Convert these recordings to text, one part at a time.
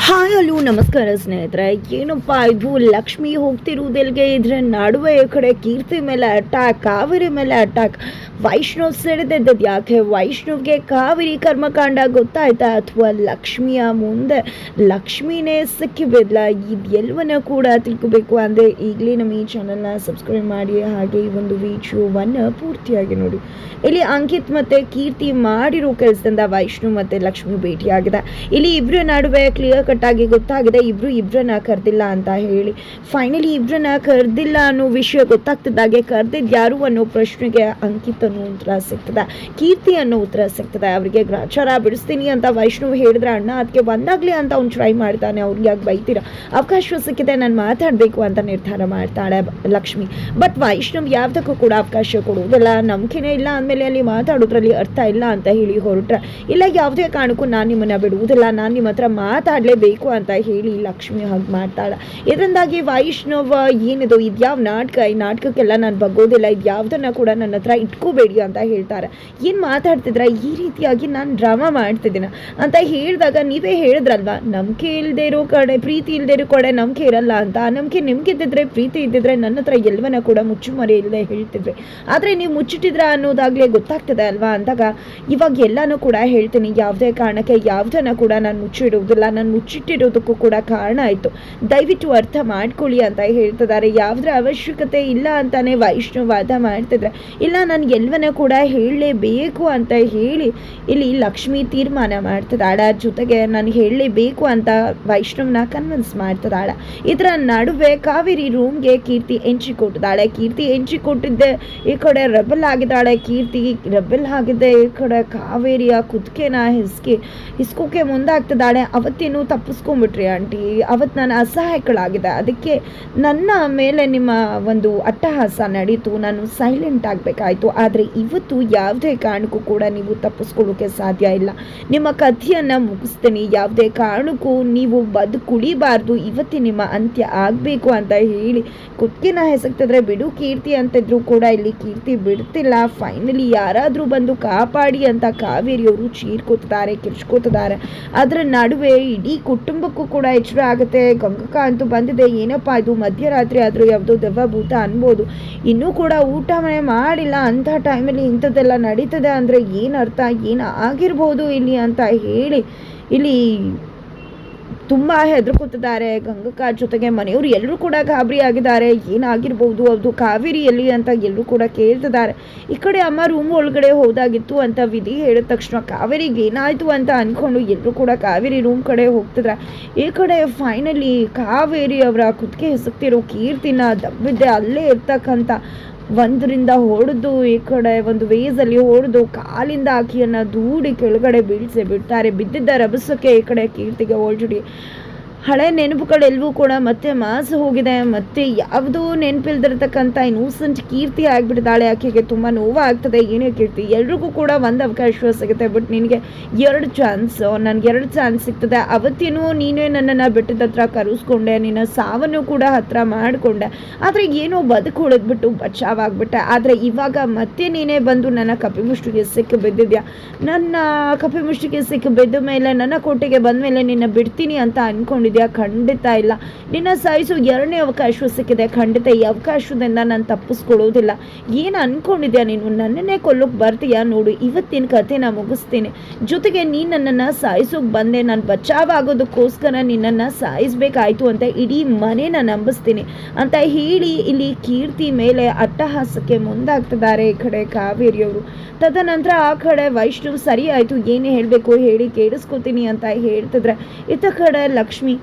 Hi hello ನಮಸ್ಕಾರ ಸ್ನೇಹಿತರೆ. ಏನಪ್ಪ ಇದು ಲಕ್ಷ್ಮಿ ಹೋಗ್ತಿರುವುದೆಲ್ಗೆ, ಇದ್ರ ನಡುವೆ ಈ ಕಡೆ ಕೀರ್ತಿ ಮೇಲೆ ಅಟ್ಯಾಕ್, ಕಾವೇರಿ ಮೇಲೆ ಅಟ್ಯಾಕ್. ವೈಷ್ಣವ್ ಸೆಳೆದಿದ್ದದ್ದು ಯಾಕೆ? ವೈಷ್ಣವ್ಗೆ ಕಾವೇರಿ ಕರ್ಮಕಾಂಡ ಗೊತ್ತಾಯ್ತಾ ಅಥವಾ ಲಕ್ಷ್ಮಿಯ ಮುಂದೆ ಲಕ್ಷ್ಮಿನೇ ಸಿಕ್ಕಿ ಬಿದ್ಲ? ಇದೆಲ್ಲವನ್ನ ಕೂಡ ತಿಳ್ಕೋಬೇಕು ಅಂದರೆ ಈಗಲೇ ನಮ್ಮ ಈ ಚಾನಲ್ನ ಸಬ್ಸ್ಕ್ರೈಬ್ ಮಾಡಿ, ಹಾಗೆ ಈ ಒಂದು ವಿಡಿಯೋವನ್ನು ಪೂರ್ತಿಯಾಗಿ ನೋಡಿ. ಇಲ್ಲಿ ಅಂಕಿತ್ ಮತ್ತು ಕೀರ್ತಿ ಮಾಡಿರೋ ಕೆಲಸದಿಂದ ವೈಷ್ಣವ್ ಮತ್ತು ಲಕ್ಷ್ಮಿ ಭೇಟಿಯಾಗಿದೆ. ಇಲ್ಲಿ ಇಬ್ಬರ ನಡುವೆ ಕ್ಲಿಯರ್ ಕಟ್ ಆಗಿ ಗೊತ್ತಾಗಿದೆ ಇಬ್ರನ್ನ ಕರೆದಿಲ್ಲ ಅಂತ ಹೇಳಿ. ಫೈನಲಿ ಇಬ್ರನ್ನ ಕರೆದಿಲ್ಲ ಅನ್ನೋ ವಿಷಯ ಗೊತ್ತಾಗ್ತಿದ್ದಾಗೆ ಕರೆದಿದ್ದು ಯಾರು ಅನ್ನೋ ಪ್ರಶ್ನೆಗೆ ಅಂಕಿತ್ ಅನ್ನೋ ಉತ್ತರ ಸಿಗ್ತದೆ, ಕೀರ್ತಿ ಅನ್ನೋ ಉತ್ತರ ಸಿಗ್ತದೆ. ಅವರಿಗೆ ಗ್ರಾಚಾರ ಬಿಡಿಸ್ತೀನಿ ಅಂತ ವೈಷ್ಣವ್ ಹೇಳಿದ್ರೆ ಅಣ್ಣ ಅದಕ್ಕೆ ಬಂದಾಗ್ಲಿ ಅಂತ ಅವ್ನು ಟ್ರೈ ಮಾಡ್ತಾನೆ. ಅವ್ರಿಗೆ ಯಾಕೆ ಬೈತೀರ? ಅವಕಾಶ ಸಿಕ್ಕಿದೆ, ನಾನು ಮಾತಾಡಬೇಕು ಅಂತ ನಿರ್ಧಾರ ಮಾಡ್ತಾಳೆ ಲಕ್ಷ್ಮಿ. ಬಟ್ ವೈಷ್ಣವ್ ಯಾವ್ದಕ್ಕೂ ಕೂಡ ಅವಕಾಶ ಕೊಡುವುದಿಲ್ಲ. ನಂಬಿಕೆನೇ ಇಲ್ಲ ಅಂದಮೇಲೆ ಅಲ್ಲಿ ಮಾತಾಡೋದ್ರಲ್ಲಿ ಅರ್ಥ ಇಲ್ಲ ಅಂತ ಹೇಳಿ ಹೊರಟ್ರೆ, ಇಲ್ಲ ಯಾವುದೇ ಕಾರಣಕ್ಕೂ ನಾನು ನಿಮ್ಮನ್ನ ಬಿಡುವುದಿಲ್ಲ, ನಾನು ನಿಮ್ಮ ಹತ್ರ ಮಾತಾಡಲೇಬೇಕು ಅಂತ ಹೇಳಿ ಲಕ್ಷ್ಮಿ ಹಾಗೆ ಮಾಡ್ತಾಳೆ. ಇದರಿಂದಾಗಿ ವೈಷ್ಣವ್ ಏನಿದು ಇದ್ಯಾವ ನಾಟಕ, ಈ ನಾಟಕಕ್ಕೆಲ್ಲ ನಾನು ಬಗ್ಗೋದಿಲ್ಲ, ಇದು ಯಾವುದನ್ನ ಕೂಡ ನನ್ನ ಹತ್ರ ಇಟ್ಕೋಬೇಡಿ ಅಂತ ಹೇಳ್ತಾರೆ. ಏನು ಮಾತಾಡ್ತಿದ್ರ? ಈ ರೀತಿಯಾಗಿ ನಾನು ಡ್ರಾಮಾ ಮಾಡ್ತಿದ್ದೀನ ಅಂತ ಹೇಳಿದಾಗ ನೀವೇ ಹೇಳಿದ್ರಲ್ವಾ, ನಂಬಿಕೆ ಇಲ್ಲದೆ ಇರೋ ಕಡೆ, ಪ್ರೀತಿ ಇಲ್ಲದೆ ಇರೋ ಕಡೆ ನಂಬಿಕೆ ಇರಲ್ಲ ಅಂತ. ಆ ನಂಬಿಕೆ ನಿಮ್ಗಿದ್ದಿದ್ರೆ, ಪ್ರೀತಿ ಇದ್ದಿದ್ರೆ ನನ್ನ ಹತ್ರ ಎಲ್ಲವನ್ನ ಕೂಡ ಮುಚ್ಚುಮರೆ ಇಲ್ಲದೆ ಹೇಳ್ತಿದ್ರಿ. ಆದರೆ ನೀವು ಮುಚ್ಚಿಟ್ಟಿದ್ರ ಅನ್ನೋದಾಗಲೇ ಗೊತ್ತಾಗ್ತದೆ ಅಲ್ವಾ ಅಂದಾಗ ಇವಾಗ ಎಲ್ಲನೂ ಕೂಡ ಹೇಳ್ತೀನಿ. ಯಾವುದೇ ಕಾರಣಕ್ಕೆ ಯಾವುದನ್ನ ಕೂಡ ನಾನು ಮುಚ್ಚಿಡುವುದಿಲ್ಲ, ನಾನು ಮುಚ್ಚಿಟ್ಟಿರೋದಕ್ಕೂ ಕೂಡ ಕಾರಣ ಆಯಿತು, ದಯವಿಟ್ಟು ಅರ್ಥ ಮಾಡ್ಕೊಳ್ಳಿ ಅಂತ ಹೇಳ್ತಿದ್ದಾರೆ. ಯಾವುದ್ರ ಅವಶ್ಯಕತೆ ಇಲ್ಲ ಅಂತಾನೆ ವೈಷ್ಣವ್ ವಾದ ಮಾಡ್ತಿದ್ರೆ, ಇಲ್ಲ ನಾನು ಎಲ್ಲವನ್ನ ಕೂಡ ಹೇಳಲೇಬೇಕು ಅಂತ ಹೇಳಿ ಇಲ್ಲಿ ಲಕ್ಷ್ಮಿ ತೀರ್ಮಾನ ಮಾಡ್ತಿದ್ದಾಳೆ. ಜೊತೆಗೆ ನಾನು ಹೇಳಲೇಬೇಕು ಅಂತ ವೈಷ್ಣವ್ನ ಕನ್ವಿನ್ಸ್ ಮಾಡ್ತಿದ್ದಾಳೆ. ಇದರ ನಡುವೆ ಕಾವೇರಿ ರೂಮ್ಗೆ ಕೀರ್ತಿ ಎಂಟ್ರಿ ಕೊಟ್ಟಿದ್ದಾಳೆ. ಕೀರ್ತಿ ಎಂಟ್ರಿ ಕೊಟ್ಟಿದ್ದೆ ಈ ಕಡೆ ರೆಬಲ್ ಆಗಿದ್ದಾಳೆ. ಕೀರ್ತಿ ರೆಬಲ್ ಆಗಿದ್ದೆ ಈ ಕಡೆ ಕಾವೇರಿಯ ಕುತ್ತಿಗೆನ ಹಿಸ್ಕೋಕೆ ಮುಂದಾಗ್ತಿದ್ದಾಳೆ. ಅವತ್ತೇನು ತಪ್ಪಿಸ್ಕೊಂಡ್ಬಿಟ್ರಿ ಆಂಟಿ, ಅವತ್ತು ನಾನು ಅಸಹಾಯಕಳಾಗಿದೆ, ಅದಕ್ಕೆ ನನ್ನ ಮೇಲೆ ನಿಮ್ಮ ಒಂದು ಅಟ್ಟಹಾಸ ನಡೀತು, ನಾನು ಸೈಲೆಂಟ್ ಆಗಬೇಕಾಯ್ತು. ಆದರೆ ಇವತ್ತು ಯಾವುದೇ ಕಾರಣಕ್ಕೂ ಕೂಡ ನೀವು ತಪ್ಪಿಸ್ಕೊಳ್ಳೋಕೆ ಸಾಧ್ಯ ಇಲ್ಲ. ನಿಮ್ಮ ಕಥೆಯನ್ನು ಮುಗಿಸ್ತೀನಿ, ಯಾವುದೇ ಕಾರಣಕ್ಕೂ ನೀವು ಕುಳಿಬಾರ್ದು, ಇವತ್ತೇ ನಿಮ್ಮ ಅಂತ್ಯ ಆಗಬೇಕು ಅಂತ ಹೇಳಿ ಕುತ್ತಿಗೆನ ಹೆಸಕ್ತಿದ್ರೆ ಬಿಡು ಕೀರ್ತಿ ಅಂತಿದ್ರು ಕೂಡ ಇಲ್ಲಿ ಕೀರ್ತಿ ಬಿಡ್ತಿಲ್ಲ. ಫೈನಲಿ ಯಾರಾದರೂ ಬಂದು ಕಾಪಾಡಿ ಅಂತ ಕಾವೇರಿಯವರು ಚೀರ್ಕೋತಿದ್ದಾರೆ, ಕಿರ್ಚ್ಕೋತಿದ್ದಾರೆ. ಅದರ ನಡುವೆ ಇಡೀ ಕುಟುಂಬಕ್ಕೂ ಕೂಡ ಎಚ್ಚರ ಆಗುತ್ತೆ. ಗಂಗಕ್ಕ ಅಂತೂ ಬಂದಿದೆ, ಏನಪ್ಪ ಇದು ಮಧ್ಯರಾತ್ರಿ ಆದರೂ ಯಾವುದೋ ದೆವ್ವ ಭೂತ ಅನ್ಬೋದು, ಇನ್ನೂ ಕೂಡ ಊಟ ಮಾಡಿಲ್ಲ ಅಂಥ ಟೈಮಲ್ಲಿ ಇಂಥದ್ದೆಲ್ಲ ನಡೀತದೆ ಅಂದರೆ ಏನು ಅರ್ಥ, ಏನು ಆಗಿರ್ಬೋದು ಇಲ್ಲಿ ಅಂತ ಹೇಳಿ ಇಲ್ಲಿ ತುಂಬ ಹೆದರ್ಕೋತಿದ್ದಾರೆ. ಗಂಗಕ್ಕ ಜೊತೆಗೆ ಮನೆಯವರು ಎಲ್ಲರೂ ಕೂಡ ಗಾಬರಿ ಆಗಿದ್ದಾರೆ. ಏನಾಗಿರ್ಬೋದು, ಅದು ಕಾವೇರಿಯಲ್ಲಿ ಅಂತ ಎಲ್ಲರೂ ಕೂಡ ಕೇಳ್ತಿದ್ದಾರೆ. ಈ ಕಡೆ ಅಮ್ಮ ರೂಮ್ ಒಳಗಡೆ ಹೋದಾಗಿತ್ತು ಅಂತ ವಿಧಿ ಹೇಳಿದ ತಕ್ಷಣ ಕಾವೇರಿಗೆ ಏನಾಯಿತು ಅಂತ ಅಂದ್ಕೊಂಡು ಎಲ್ಲರೂ ಕೂಡ ಕಾವೇರಿ ರೂಮ್ ಕಡೆ ಹೋಗ್ತಿದ್ರೆ, ಈ ಕಡೆ ಫೈನಲಿ ಕಾವೇರಿ ಅವರ ಕುತ್ತಿಗೆ ಹಿಸುಕ್ತಿರೋ ಕೀರ್ತಿನ ದಬ್ಬಿದ್ದೆ ಅಲ್ಲೇ ಇರ್ತಕ್ಕಂಥ ಒಂದರಿಂದ ಹೊಡೆದು ಈ ಕಡೆ ಒಂದು ವೇಸಲ್ಲಿ ಹೊಡೆದು ಕಾಲಿಂದ ಆಕಿಯನ್ನು ದೂಡಿ ಕೆಳಗಡೆ ಬಿಡ್ತಾರೆ. ಬಿದ್ದಿದ್ದ ರಭಸಕ್ಕೆ ಈ ಕಡೆ ಕೀರ್ತಿಗೆ ಆಲ್ರೆಡಿ ಹಳೆ ನೆನಪುಗಳೆಲ್ಲವೂ ಕೂಡ ಮತ್ತೆ ಮಾಸು ಹೋಗಿದೆ. ಮತ್ತೆ ಯಾವುದೋ ನೆನಪಿಲ್ದಿರತಕ್ಕಂಥ ಇನ್ನೂಸೆಂಟ್ ಕೀರ್ತಿ ಆಗಿಬಿಟ್ಟಿದ್ದಾಳೆ. ಆಕೆಗೆ ತುಂಬ ನೋವಾಗ್ತದೆ. ಏನೇ ಕೀರ್ತಿ, ಎಲ್ರಿಗೂ ಕೂಡ ಒಂದು ಅವಕಾಶ ಸಿಗುತ್ತೆ, ಬಟ್ ನಿನಗೆ 2 ಚಾನ್ಸ್, ನನಗೆ 2 ಚಾನ್ಸ್ ಸಿಗ್ತದೆ. ಅವತ್ತೇನೋ ನೀನೇ ನನ್ನನ್ನು ಬೆಟ್ಟದ ಹತ್ರ ಕರೆಸ್ಕೊಂಡೆ, ನಿನ್ನ ಸಾವನ್ನು ಕೂಡ ಹತ್ರ ಮಾಡಿಕೊಂಡೆ, ಆದರೆ ಏನೋ ಬದುಕು ಉಳಿದ್ಬಿಟ್ಟು ಬಚಾವಾಗ್ಬಿಟ್ಟೆ. ಆದರೆ ಇವಾಗ ಮತ್ತೆ ನೀನೇ ಬಂದು ನನ್ನ ಕಪಿಮುಷ್ಟಿಗೆ ಸಿಕ್ಕಿ ಬಿದ್ದಿದ್ಯಾ. ನನ್ನ ಕಪಿಮುಷ್ಟಿಗೆ ಸಿಕ್ಕಿ ಬಿದ್ದ ಮೇಲೆ, ನನ್ನ ಕೋಟೆಗೆ ಬಂದ ಮೇಲೆ ನಿನ್ನ ಬಿಡ್ತೀನಿ ಅಂತ ಅಂದ್ಕೊಂಡಿದ್ದೆ. ಖಂಡಿತ ಇಲ್ಲ, ನಿನ್ನ ಸಾಯಿಸು 2ನೇ ಅವಕಾಶ ಸಿಕ್ಕಿದೆ. ಖಂಡಿತ ಈ ಅವಕಾಶದಿಂದ ನಾನು ತಪ್ಪಿಸ್ಕೊಳ್ಳೋದಿಲ್ಲ. ಏನು ಅನ್ಕೊಂಡಿದ್ಯಾ ನೀನು? ನನ್ನನ್ನೇ ಕೊಲ್ಲೋಕೆ ಬರ್ತೀಯಾ? ನೋಡು, ಇವತ್ತಿನ ಕಥೆನ ಮುಗಿಸ್ತೀನಿ. ಜೊತೆಗೆ ನೀನು ನನ್ನನ್ನು ಸಾಯಿಸೋಕೆ ಬಂದೆ, ನಾನು ಬಚಾವಾಗೋದಕ್ಕೋಸ್ಕರ ನಿನ್ನನ್ನು ಸಾಯಿಸಬೇಕಾಯ್ತು ಅಂತ ಇಡೀ ಮನೇನ ನಂಬಿಸ್ತೀನಿ ಅಂತ ಹೇಳಿ ಇಲ್ಲಿ ಕೀರ್ತಿ ಮೇಲೆ ಅಟ್ಟಹಾಸಕ್ಕೆ ಮುಂದಾಗ್ತಿದ್ದಾರೆ ಈ ಕಡೆ ಕಾವೇರಿಯವರು. ತದನಂತರ ಆ ಕಡೆ ವೈಷ್ಣವ್ ಸರಿ ಆಯಿತು, ಏನೇ ಹೇಳಬೇಕು ಹೇಳಿ ಕೇಳಿಸ್ಕೊತೀನಿ ಅಂತ ಹೇಳ್ತಿದ್ರೆ, ಇತ್ತ ಕಡೆ ಲಕ್ಷ್ಮಿ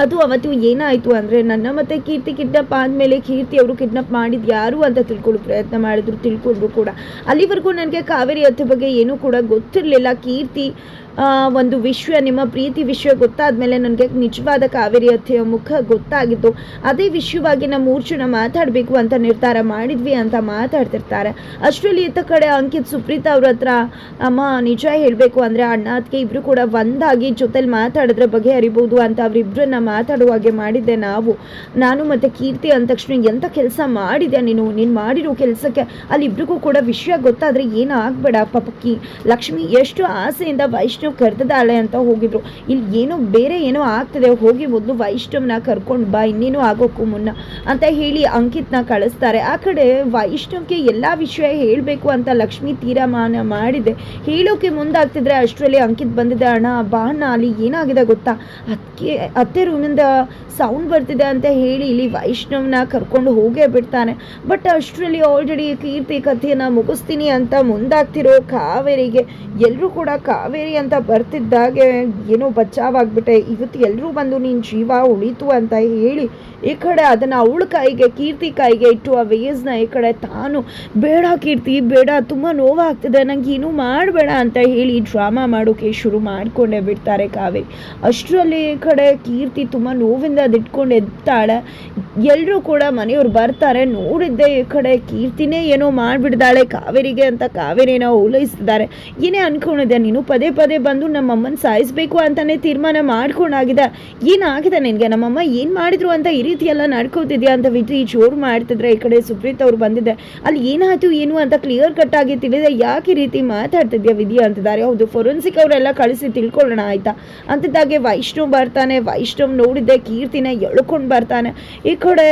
ಅದು ಅವತ್ತು ಏನಾಯಿತು ಅಂದರೆ, ನನ್ನ ಮತ್ತು ಕೀರ್ತಿ ಕಿಡ್ನಪ್ ಆದಮೇಲೆ ಕೀರ್ತಿ ಅವರು ಕಿಡ್ನಪ್ ಮಾಡಿದ್ದು ಯಾರು ಅಂತ ತಿಳ್ಕೊಳ್ಳೋ ಪ್ರಯತ್ನ ಮಾಡಿದ್ರು, ತಿಳ್ಕೊಂಡ್ರು ಕೂಡ. ಅಲ್ಲಿವರೆಗೂ ನನಗೆ ಕಾವೇರಿ ಅತ್ತೆ ಬಗ್ಗೆ ಏನೂ ಕೂಡ ಗೊತ್ತಿರಲಿಲ್ಲ. ಕೀರ್ತಿ ಒಂದು ವಿಷಯ, ನಿಮ್ಮ ಪ್ರೀತಿ ವಿಷಯ ಗೊತ್ತಾದ ಮೇಲೆ ನನಗೆ ನಿಜವಾದ ಕಾವೇರಿ ಅತ್ತೆಯ ಮುಖ ಗೊತ್ತಾಗಿತ್ತು. ಅದೇ ವಿಷಯವಾಗಿ ನಮ್ಮ 3 ಜನ ಮಾತಾಡಬೇಕು ಅಂತ ನಿರ್ಧಾರ ಮಾಡಿದ್ವಿ ಅಂತ ಮಾತಾಡ್ತಿರ್ತಾರೆ. ಅಷ್ಟರಲ್ಲಿ ಇತ್ತ ಕಡೆ ಅಂಕಿತ್ ಸುಪ್ರೀತಾ ಅವ್ರ ಹತ್ರ, ಅಮ್ಮ ನಿಜ ಹೇಳಬೇಕು ಅಂದರೆ ಅಣ್ಣ ಅದಕ್ಕೆ ಇಬ್ಬರು ಕೂಡ ಒಂದಾಗಿ ಜೊತೆಲಿ ಮಾತಾಡಿದ್ರೆ ಬಗೆಹರಿಬೋದು ಅಂತ ಅವರಿಬ್ಬರನ್ನ ಮಾತಾಡುವಾಗೆ ಮಾಡಿದ್ದೆ ನಾನು ಮತ್ತು ಕೀರ್ತಿ ಅಂದ ತಕ್ಷಣ ಎಂಥ ಕೆಲಸ ಮಾಡಿದೆ ನೀನು ಮಾಡಿರೋ ಕೆಲಸಕ್ಕೆ ಅಲ್ಲಿ ಇಬ್ರಿಗೂ ಕೂಡ ವಿಷಯ ಗೊತ್ತಾದರೆ ಏನು ಆಗಬೇಡ ಪಾಪಕ್ಕಿ. ಲಕ್ಷ್ಮಿ ಎಷ್ಟು ಆಸೆಯಿಂದ ವೈಷ್ಣವ್ ವೈಷ್ಣವ್ ಕರೆದಿದ್ದಾಳೆ ಅಂತ ಹೋಗಿದ್ರು. ಇಲ್ಲಿ ಏನೋ ಬೇರೆ ಏನೋ ಆಗ್ತದೆ, ಹೋಗಿ ಮೊದಲು ವೈಷ್ಣವ್ನ ಕರ್ಕೊಂಡು ಬಾ, ಇನ್ನೇನು ಆಗೋಕ್ಕೂ ಮುನ್ನ ಅಂತ ಹೇಳಿ ಅಂಕಿತ್ನ ಕಳಿಸ್ತಾರೆ. ಆ ಕಡೆ ವೈಷ್ಣವ್ಗೆ ಎಲ್ಲ ವಿಷಯ ಹೇಳಬೇಕು ಅಂತ ಲಕ್ಷ್ಮಿ ತೀರ್ಮಾನ ಮಾಡಿದೆ. ಹೇಳೋಕೆ ಮುಂದಾಗ್ತಿದ್ರೆ ಅಷ್ಟರಲ್ಲಿ ಅಂಕಿತ್ ಬಂದಿದೆ. ಅಣ್ಣ ಬಾ ಅಣ್ಣ, ಅಲ್ಲಿ ಏನಾಗಿದೆ ಗೊತ್ತಾ, ಅತ್ತೆ ರೂಮಿಂದ ಸೌಂಡ್ ಬರ್ತಿದೆ ಅಂತ ಹೇಳಿ ಇಲ್ಲಿ ವೈಷ್ಣವ್ನ ಕರ್ಕೊಂಡು ಹೋಗೇ ಬಿಡ್ತಾನೆ. ಬಟ್ ಅಷ್ಟರಲ್ಲಿ ಆಲ್ರೆಡಿ ಕೀರ್ತಿ ಕಥೆಯನ್ನು ಮುಗಿಸ್ತೀನಿ ಅಂತ ಮುಂದಾಗ್ತಿರೋ ಕಾವೇರಿಗೆ ಎಲ್ಲರೂ ಕೂಡ ಕಾವೇರಿ ಅಂತ ಬರ್ತಿದ್ದಾಗೆ ಏನೋ ಬಚಾವಾಗ್ಬಿಟ್ಟೆ, ಇವತ್ತು ಎಲ್ಲರೂ ಬಂದು ನಿನ್ನ ಜೀವ ಉಳಿತು ಅಂತ ಹೇಳಿ ಈ ಕಡೆ ಅದನ್ನು ಅವಳ ಕೈಗೆ ಕೀರ್ತಿ ಕೈಗೆ ಇಟ್ಟು ಆ ವೇಸ್ನ ಈ ಕಡೆ ತಾನು ಬೇಡ ಕೀರ್ತಿ ಬೇಡ, ತುಂಬ ನೋವಾಗ್ತಿದೆ, ನಂಗೆ ಏನೂ ಮಾಡಬೇಡ ಅಂತ ಹೇಳಿ ಡ್ರಾಮಾ ಮಾಡೋಕೆ ಶುರು ಮಾಡಿಕೊಂಡೇ ಬಿಡ್ತಾರೆ ಕಾವೇರಿ. ಅಷ್ಟರಲ್ಲಿ ಈ ಕಡೆ ಕೀರ್ತಿ ತುಂಬ ನೋವಿಂದ ಇಟ್ಕೊಂಡು ಎದ್ದಾಳೆ. ಎಲ್ಲರೂ ಕೂಡ ಮನೆಯವ್ರು ಬರ್ತಾರೆ. ನೋಡಿದ್ದೆ ಈ ಕಡೆ ಕೀರ್ತಿನೇ ಏನೋ ಮಾಡಿಬಿಡ್ದಾಳೆ ಕಾವೇರಿಗೆ ಅಂತ ಕಾವೇರಿನ ಓಲೈಸಿದ್ದಾರೆ. ಏನೇ ಅನ್ಕೊಂಡಿದ್ದೆ ನೀನು, ಪದೇ ಪದೇ ಬಂದು ನಮ್ಮಮ್ಮನ ಸಾಯಿಸ್ಬೇಕು ಅಂತಾನೆ ತೀರ್ಮಾನ ಮಾಡ್ಕೊಂಡಾಗಿದೆ, ಏನಾಗಿದೆ ನಿನಗೆ, ನಮ್ಮಮ್ಮ ಏನು ಮಾಡಿದ್ರು ಅಂತ ಈ ರೀತಿ ಎಲ್ಲ ನಡ್ಕೋತಿದ್ಯಾ ಅಂತ ವಿಧಿ ಜೋರು ಮಾಡ್ತಿದ್ರೆ ಈ ಕಡೆ ಸುಪ್ರೀತ್ ಅವ್ರು ಬಂದಿದ್ದೆ. ಅಲ್ಲಿ ಏನಾಯ್ತು ಏನು ಅಂತ ಕ್ಲಿಯರ್ ಕಟ್ ಆಗಿ ತಿಳಿದೆ, ಯಾಕೆ ಈ ರೀತಿ ಮಾತಾಡ್ತಿದ್ಯಾ ವಿಧಿ ಅಂತಿದ್ದಾರೆ. ಹೌದು, ಫೊರೆನ್ಸಿಕ್ ಅವರೆಲ್ಲ ಕಳಿಸಿ ತಿಳ್ಕೊಳ್ಳೋಣ ಆಯ್ತಾ ಅಂತಿದ್ದಾಗೆ ವೈಷ್ಣವ್ ಬರ್ತಾನೆ. ವೈಷ್ಣವ್ ನೋಡಿದ್ದೆ ಕೀರ್ತಿನ ಎಳ್ಕೊಂಡು ಬರ್ತಾನೆ. ಈ ಕಡೆ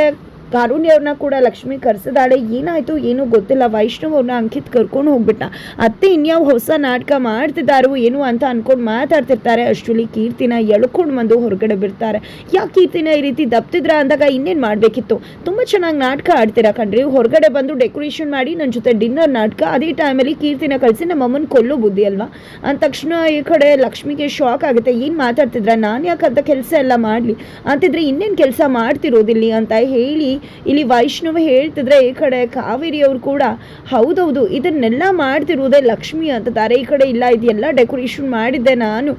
ಕಾರುಣ್ಯ ಅವ್ರನ್ನ ಕೂಡ ಲಕ್ಷ್ಮಿ ಕರೆಸಿದಾಳೆ. ಏನಾಯಿತು ಏನೂ ಗೊತ್ತಿಲ್ಲ. ವೈಷ್ಣವ್ ಅವ್ರನ್ನ ಅಂಕಿತ್ ಕರ್ಕೊಂಡು ಹೋಗ್ಬಿಟ್ಟ. ಅತ್ತೆ ಇನ್ಯಾವ ಹೊಸ ನಾಟಕ ಮಾಡ್ತಿದ್ದಾರೋ ಏನು ಅಂತ ಅನ್ಕೊಂಡು ಮಾತಾಡ್ತಿರ್ತಾರೆ. ಅಷ್ಟರಲ್ಲಿ ಕೀರ್ತಿನ ಎಳ್ಕೊಂಡು ಬಂದು ಹೊರಗಡೆ ಬಿಡ್ತಾರೆ. ಯಾಕೆ ಕೀರ್ತಿನ ಈ ರೀತಿ ದಪ್ತಿದ್ರ ಅಂದಾಗ ಇನ್ನೇನು ಮಾಡಬೇಕಿತ್ತು, ತುಂಬ ಚೆನ್ನಾಗಿ ನಾಟಕ ಆಡ್ತೀರಾ ಕಣ್ರಿ, ಹೊರಗಡೆ ಬಂದು ಡೆಕೋರೇಷನ್ ಮಾಡಿ ನನ್ನ ಜೊತೆ ಡಿನ್ನರ್ ನಾಟಕ, ಅದೇ ಟೈಮಲ್ಲಿ ಕೀರ್ತಿನ ಕಳಿಸಿ ನಮ್ಮಮ್ಮನ ಕೊಲ್ಲೋ ಬುದ್ಧಿ ಅಲ್ವಾ ಅಂದ ತಕ್ಷಣ ಈ ಕಡೆ ಲಕ್ಷ್ಮಿಗೆ ಶಾಕ್ ಆಗುತ್ತೆ. ಏನು ಮಾತಾಡ್ತಿದ್ರ, ನಾನು ಯಾಕಂತ ಕೆಲಸ ಎಲ್ಲ ಮಾಡಲಿ ಅಂತಿದ್ರೆ ಇನ್ನೇನು ಕೆಲಸ ಮಾಡ್ತಿರೋದಿಲ್ಲಿ ಅಂತ ಹೇಳಿ ಇಲ್ಲಿ ವೈಷ್ಣವ್ ಹೇಳ್ತಿದ್ರೆ ಈ ಕಡೆ ಕಾವೇರಿ ಅವರು ಕೂಡ ಹೌದೌದು ಇದನ್ನೆಲ್ಲ ಮಾಡ್ತಿರೋದೇ ಲಕ್ಷ್ಮಿ ಅಂತಾರೆ. ಈ ಕಡೆ ಇಲ್ಲ ಇದೆಲ್ಲ ಡೆಕೋರೇಷನ್ ಮಾಡಿದ್ದೆ ನಾನು,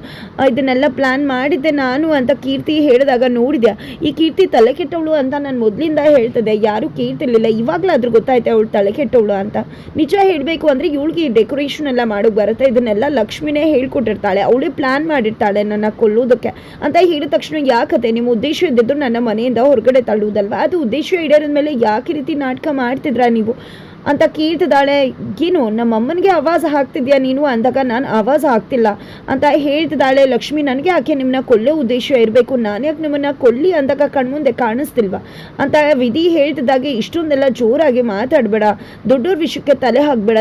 ಇದನ್ನೆಲ್ಲ ಪ್ಲಾನ್ ಮಾಡಿದ್ದೆ ನಾನು ಅಂತ ಕೀರ್ತಿ ಹೇಳಿದಾಗ ನೋಡಿದ್ಯಾ ಈ ಕೀರ್ತಿ ತಲೆ ಕೆಟ್ಟವಳು ಅಂತ ನಾನು ಮೊದಲಿಂದ ಹೇಳ್ತಿದ್ದೆ, ಯಾರು ಕೇಳ್ತಿರ್ಲಿಲ್ಲ, ಇವಾಗಲಾದ್ರೂ ಗೊತ್ತಾಯ್ತು ಅವಳು ತಲೆ ಕೆಟ್ಟವಳು ಅಂತ. ನಿಜ ಹೇಳಬೇಕು ಅಂದರೆ ಇವಳಿಗೆ ಈ ಡೆಕೋರೇಷನ್ ಎಲ್ಲ ಮಾಡೋಕೆ ಬರುತ್ತೆ, ಇದನ್ನೆಲ್ಲ ಲಕ್ಷ್ಮಿನೇ ಹೇಳ್ಕೊಟ್ಟಿರ್ತಾಳೆ, ಅವಳೇ ಪ್ಲಾನ್ ಮಾಡಿರ್ತಾಳೆ ನನ್ನ ಕೊಲ್ಲೋದಕ್ಕೆ ಅಂತ ಹೇಳಿದ ತಕ್ಷಣ ಯಾಕತ್ತೆ ನಿಮ್ಮ ಉದ್ದೇಶ ಇದ್ದಿದ್ದು ನನ್ನ ಮನೆಯಿಂದ ಹೊರಗಡೆ ತಳ್ಳುವುದಲ್ವಾ, ಅದು ಉದ್ದೇಶ ಈಡೇರಿದ ಮೇಲೆ ಯಾಕೆ ರೀತಿ ನಾಟಕ ಮಾಡ್ತಿದ್ರಾ ನೀವು ಅಂತ ಕೇಳ್ತಿದ್ದಾಳೆ. ಏನು ನಮ್ಮಮ್ಮನಿಗೆ ಆವಾಜ್ ಹಾಕ್ತಿದ್ಯಾ ನೀನು ಅಂದಾಗ ನಾನು ಆವಾಜ್ ಹಾಕ್ತಿಲ್ಲ ಅಂತ ಹೇಳ್ತಿದ್ದಾಳೆ ಲಕ್ಷ್ಮಿ. ನನಗೆ ಯಾಕೆ ನಿಮ್ಮನ್ನ ಕೊಲ್ಲೋ ಉದ್ದೇಶ ಇರಬೇಕು, ನಾನು ಯಾಕೆ ನಿಮ್ಮನ್ನ ಕೊಲ್ಲಿ ಅಂದಾಗ ಕಣ್ಮುಂದೆ ಕಾಣಿಸ್ತಿಲ್ವಾ ಅಂತ ವಿಧಿ ಹೇಳ್ತಿದ್ದಾಗೆ ಇಷ್ಟೊಂದೆಲ್ಲ ಜೋರಾಗಿ ಮಾತಾಡಬೇಡ, ದೊಡ್ಡವ್ರ ವಿಷಯಕ್ಕೆ ತಲೆ ಹಾಕಬೇಡ,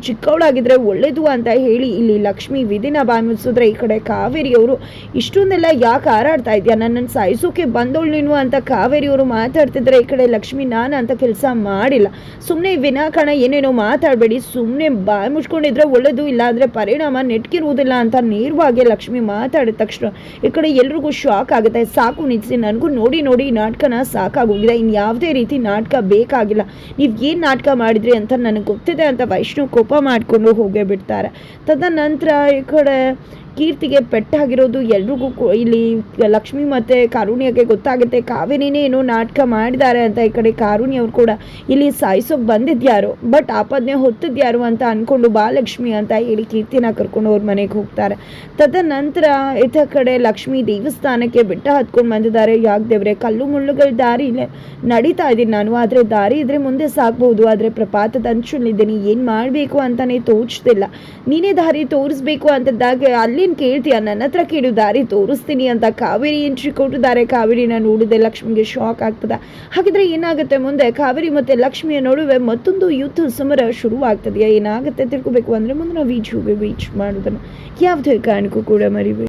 ಚಿಕ್ಕವಳಾಗಿದ್ರೆ ಒಳ್ಳೇದು ಅಂತ ಹೇಳಿ ಇಲ್ಲಿ ಲಕ್ಷ್ಮಿ ವಿಧಿನ ಬಾಮಿಸಿದ್ರೆ ಈ ಕಡೆ ಕಾವೇರಿಯವರು ಇಷ್ಟೊಂದೆಲ್ಲ ಯಾಕೆ ಹಾರಾಡ್ತಾ ಇದೆಯಾ, ನನ್ನನ್ನು ಸಾಯಿಸೋಕೆ ಬಂದವಳು ನೀನು ಅಂತ ಕಾವೇರಿಯವರು ಮಾತಾಡ್ತಿದ್ರೆ ಈ ಕಡೆ ಲಕ್ಷ್ಮಿ ನಾನು ಅಂತ ಕೆಲಸ ಮಾಡಿಲ್ಲ, ಸುಮ್ಮನೆ ವಿನಾಕಾರಣ ಏನೇನೋ ಮಾತಾಡಬೇಡಿ, ಸುಮ್ಮನೆ ಬಾಯಿ ಮುಚ್ಕೊಂಡಿದ್ರೆ ಒಳ್ಳೇದು, ಇಲ್ಲ ಅಂದರೆ ಪರಿಣಾಮ ನೆಟ್ಕಿರುವುದಿಲ್ಲ ಅಂತ ನೇರವಾಗಿ ಲಕ್ಷ್ಮಿ ಮಾತಾಡಿದ ತಕ್ಷಣ ಈ ಕಡೆ ಎಲ್ರಿಗೂ ಶಾಕ್ ಆಗುತ್ತೆ. ಸಾಕು ನಿಲ್ಲಿಸಿ, ನನಗೂ ನೋಡಿ ನೋಡಿ ಈ ನಾಟಕನ ಸಾಕಾಗೋಗಿದೆ, ಇನ್ನು ಯಾವುದೇ ರೀತಿ ನಾಟಕ ಬೇಕಾಗಿಲ್ಲ, ನೀವು ಏನು ನಾಟಕ ಮಾಡಿದ್ರಿ ಅಂತ ನನಗೆ ಗೊತ್ತಿದೆ ಅಂತ ವೈಷ್ಣವ್ ಕೋಪ ಮಾಡಿಕೊಂಡು ಹೋಗೇ ಬಿಡ್ತಾರೆ. ತದನಂತರ ಈ ಕಡೆ ಕೀರ್ತಿಗೆ ಪೆಟ್ಟಾಗಿರೋದು ಎಲ್ರಿಗೂ ಇಲ್ಲಿ ಲಕ್ಷ್ಮಿ ಮತ್ತು ಕಾರುಣ್ಯಕ್ಕೆ ಗೊತ್ತಾಗುತ್ತೆ. ಕಾವೇರಿನೇ ಏನೋ ನಾಟಕ ಮಾಡಿದ್ದಾರೆ ಅಂತ ಈ ಕಡೆ ಕಾರುಣ್ಯ ಅವ್ರು ಕೂಡ ಇಲ್ಲಿ ಸಾಯಿಸೋಕೆ ಬಂದಿದ್ಯಾರು, ಬಟ್ ಆಪದನೆ ಹೊತ್ತಿದ್ಯಾರು ಅಂತ ಅಂದ್ಕೊಂಡು ಬಾಲಕ್ಷ್ಮಿ ಅಂತ ಹೇಳಿ ಕೀರ್ತಿನ ಕರ್ಕೊಂಡು ಅವ್ರ ಮನೆಗೆ ಹೋಗ್ತಾರೆ. ತದನಂತರ ಇತ್ತ ಕಡೆ ಲಕ್ಷ್ಮಿ ದೇವಸ್ಥಾನಕ್ಕೆ ಬೆಟ್ಟ ಹತ್ಕೊಂಡು ಬಂದಿದ್ದಾರೆ. ಯಾಕೆ ದೇವ್ರೆ, ಕಲ್ಲು ಮುಳ್ಳುಗಳ ದಾರಿ ನಡೀತಾ ಇದ್ದೀನಿ ನಾನು, ಆದರೆ ದಾರಿ ಇದ್ರೆ ಮುಂದೆ ಸಾಕ್ಬೋದು, ಆದರೆ ಪ್ರಪಾತದ ಅಂಚುಲ್ಲಿದ್ದೀನಿ, ಏನು ಮಾಡಬೇಕು ಅಂತಲೇ ತೋಚ್ತಿಲ್ಲ, ನೀನೇ ದಾರಿ ತೋರಿಸ್ಬೇಕು ಅಂತದಾಗ ಅಲ್ಲಿ ಕೇಳ್ತೀಯ, ನನ್ನ ಹತ್ರ ಕೇಳು, ದಾರಿ ತೋರಿಸ್ತೀನಿ ಅಂತ ಕಾವೇರಿ ಎಂಟ್ರಿ ಕೊಟ್ಟಿದ್ದಾರೆ. ಕಾವೇರಿನ ನೋಡಿದೆ ಲಕ್ಷ್ಮಿಗೆ ಶಾಕ್ ಆಗ್ತದೆ. ಹಾಗಿದ್ರೆ ಏನಾಗುತ್ತೆ ಮುಂದೆ ಕಾವೇರಿ ಮತ್ತೆ ಲಕ್ಷ್ಮಿಯ ನಡುವೆ ಮತ್ತೊಂದು ಯುದ್ಧ ಸಮರ ಶುರುವಾಗ್ತದೆಯಾ, ಏನಾಗುತ್ತೆ ತಿಳ್ಕೊಬೇಕು ಅಂದರೆ ಮುಂದಿನ ವಿಡಿಯೋಗೆ ರೀಚ್ ಮಾಡೋದನ್ನು ಯಾವುದೇ ಕಾರಣಕ್ಕೂ ಕೂಡ ಮರಿಬೇಡಿ.